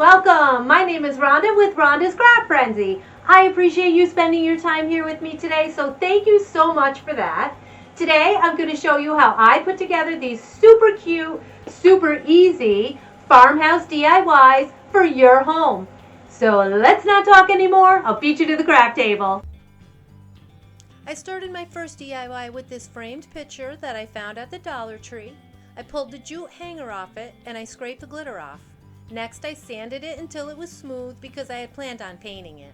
Welcome! My name is Rhonda with Rhonda's Craft Frenzy. I appreciate you spending your time here with me today, so thank you so much for that. Today I'm going to show you how I put together these super cute, super easy farmhouse DIYs for your home. So let's not talk anymore. I'll beat you to the craft table. I started my first DIY with this framed picture that I found at the Dollar Tree. I pulled the jute hanger off it and I scraped the glitter off. Next I sanded it until it was smooth because I had planned on painting it.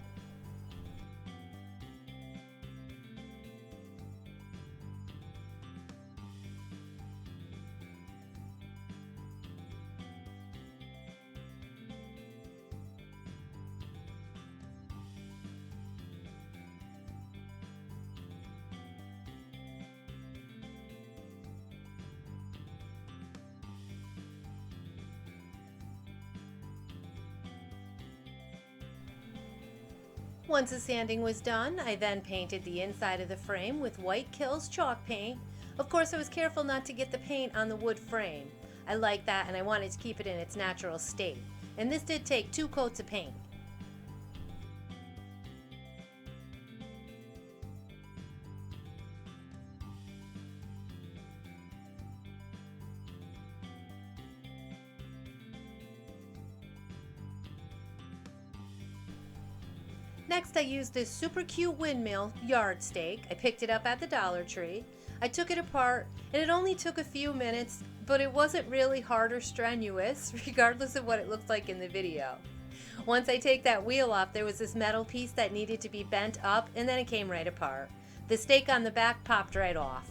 Once the sanding was done, I then painted the inside of the frame with White Kills chalk paint. Of course, I was careful not to get the paint on the wood frame. I like that and I wanted to keep it in its natural state. And this did take 2 coats of paint. Next I used this super cute windmill yard stake. I picked it up at the Dollar Tree. I took it apart and it only took a few minutes, but it wasn't really hard or strenuous, regardless of what it looked like in the video. Once I take that wheel off, there was this metal piece that needed to be bent up and then it came right apart. The stake on the back popped right off.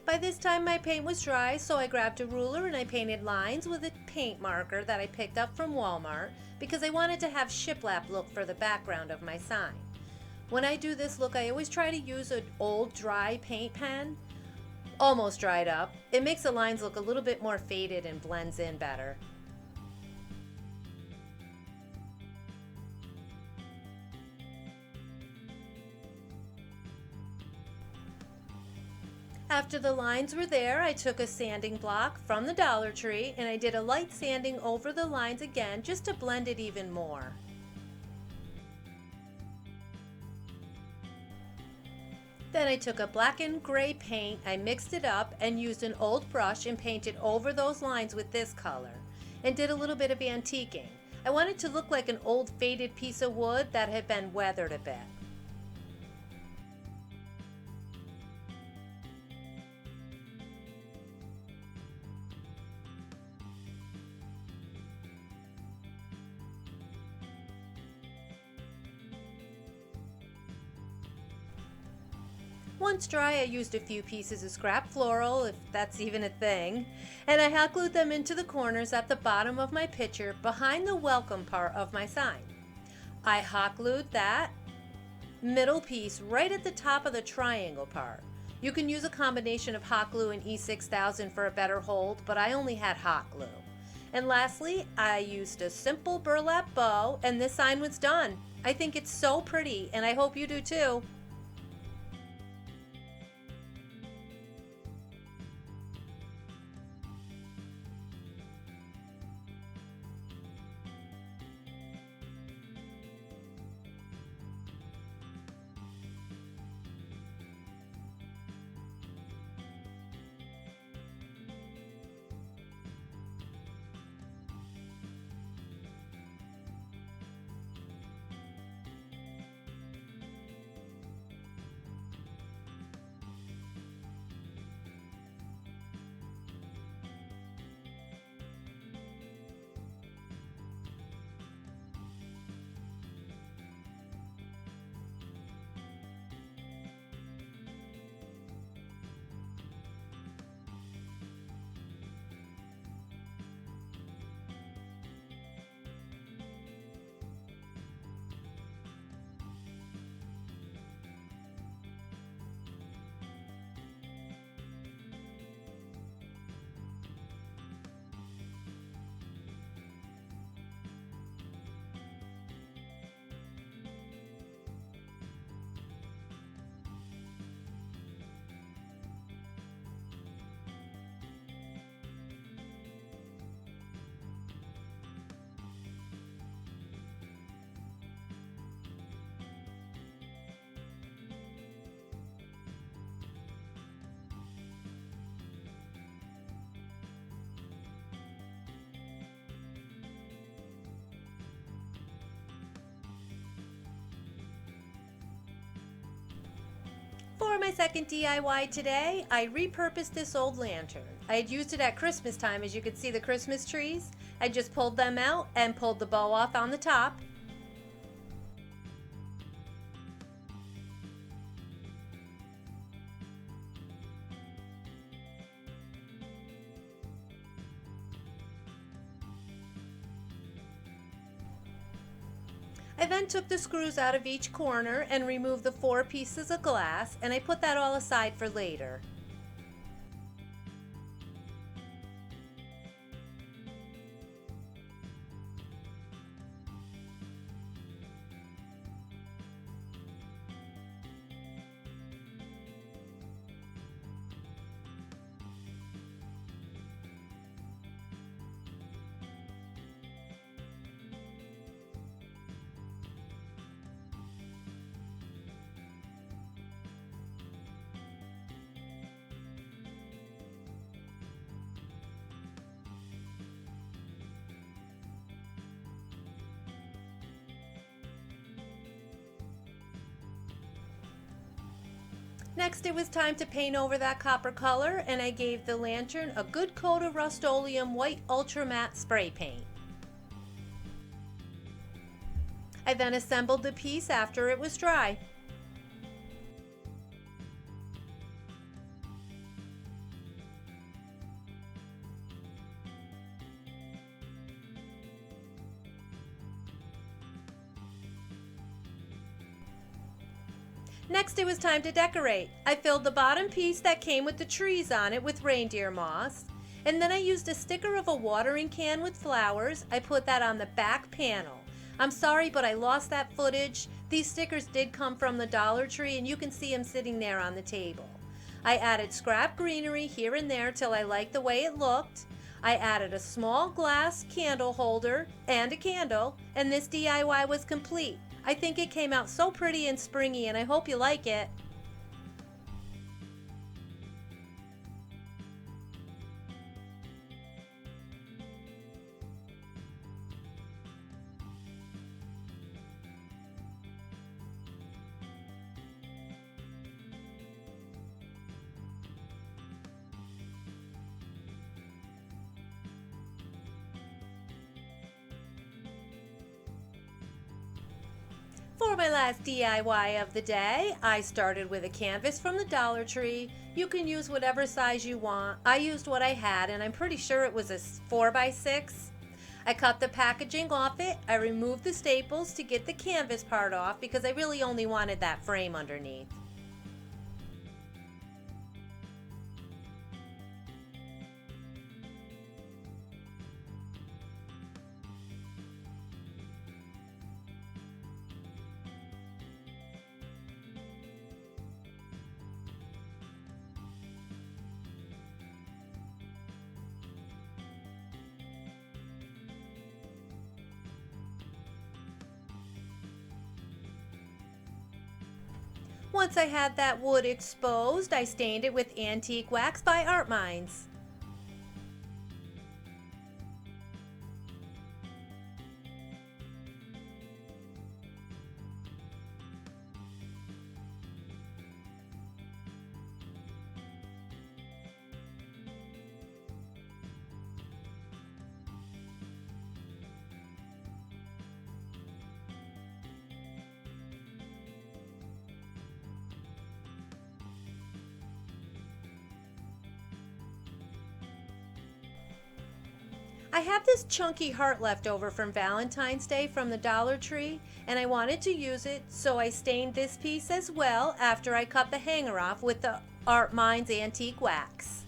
By this time my paint was dry, so I grabbed a ruler and I painted lines with a paint marker that I picked up from Walmart because I wanted to have shiplap look for the background of my sign. When I do this look, I always try to use an old dry paint pen, almost dried up. It makes the lines look a little bit more faded and blends in better. After the lines were there, I took a sanding block from the Dollar Tree and I did a light sanding over the lines again just to blend it even more. Then I took a black and gray paint, I mixed it up and used an old brush and painted over those lines with this color and did a little bit of antiquing. I wanted to look like an old faded piece of wood that had been weathered a bit. Once dry, I used a few pieces of scrap floral, if that's even a thing, and I hot glued them into the corners at the bottom of my picture behind the welcome part of my sign. I hot glued that middle piece right at the top of the triangle part. You can use a combination of hot glue and E6000 for a better hold, but I only had hot glue. And lastly, I used a simple burlap bow and this sign was done. I think it's so pretty and I hope you do too. my second DIY today, I repurposed this old lantern. I had used it at Christmas time, as you could see the Christmas trees. I just pulled them out and pulled the bow off on the top. I then took the screws out of each corner and removed the 4 pieces of glass, and I put that all aside for later. Next, it was time to paint over that copper color, and I gave the lantern a good coat of Rust-Oleum White Ultra Matte spray paint. I then assembled the piece after it was dry. Next, it was time to decorate. I filled the bottom piece that came with the trees on it with reindeer moss, and then I used a sticker of a watering can with flowers. I put that on the back panel. I'm sorry, but I lost that footage. These stickers did come from the Dollar Tree, and you can see them sitting there on the table. I added scrap greenery here and there till I liked the way it looked. I added a small glass candle holder and a candle, and this DIY was complete. I think it came out so pretty and springy, and I hope you like it. For my last DIY of the day, I started with a canvas from the Dollar Tree. You can use whatever size you want. I used what I had, and I'm pretty sure it was a 4x6. I cut the packaging off it. I removed the staples to get the canvas part off because I really only wanted that frame underneath. Once I had that wood exposed, I stained it with antique wax by Art Minds. I have this chunky heart left over from Valentine's Day from the Dollar Tree, and I wanted to use it, so I stained this piece as well after I cut the hanger off with the Art Minds antique wax.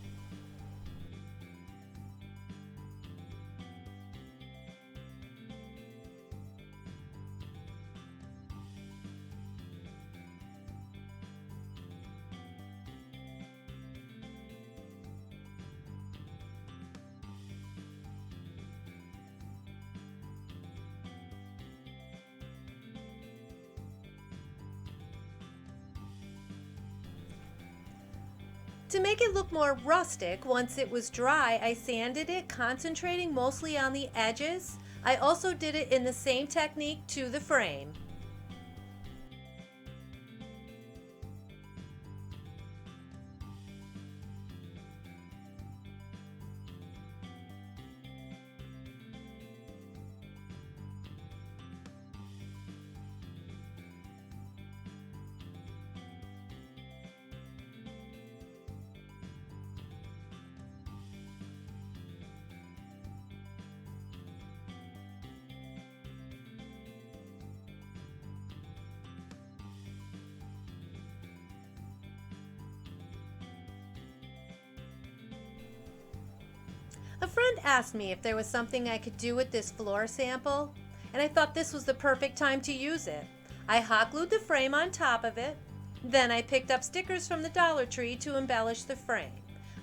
To make it look more rustic, once it was dry, I sanded it, concentrating mostly on the edges. I also did it in the same technique to the frame. friend asked me if there was something I could do with this floor sample, and I thought this was the perfect time to use it. I hot glued the frame on top of it. Then I picked up stickers from the Dollar Tree to embellish the frame.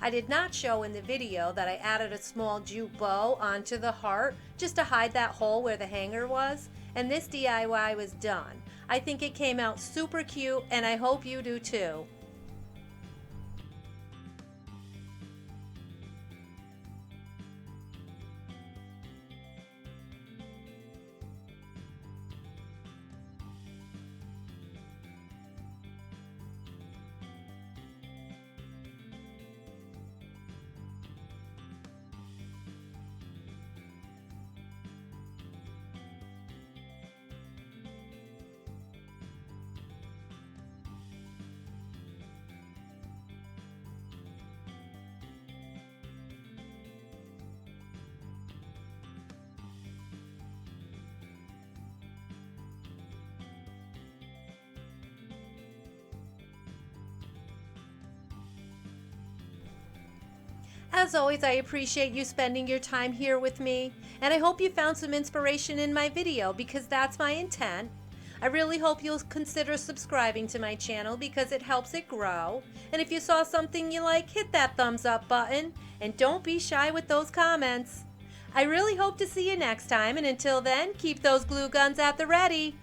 I did not show in the video that I added a small jute bow onto the heart just to hide that hole where the hanger was, and this DIY was done. I think it came out super cute, and I hope you do too. As always, I appreciate you spending your time here with me, and I hope you found some inspiration in my video because that's my intent. I really hope you'll consider subscribing to my channel because it helps it grow. And if you saw something you like, hit that thumbs up button, and don't be shy with those comments. I really hope to see you next time, and until then, keep those glue guns at the ready.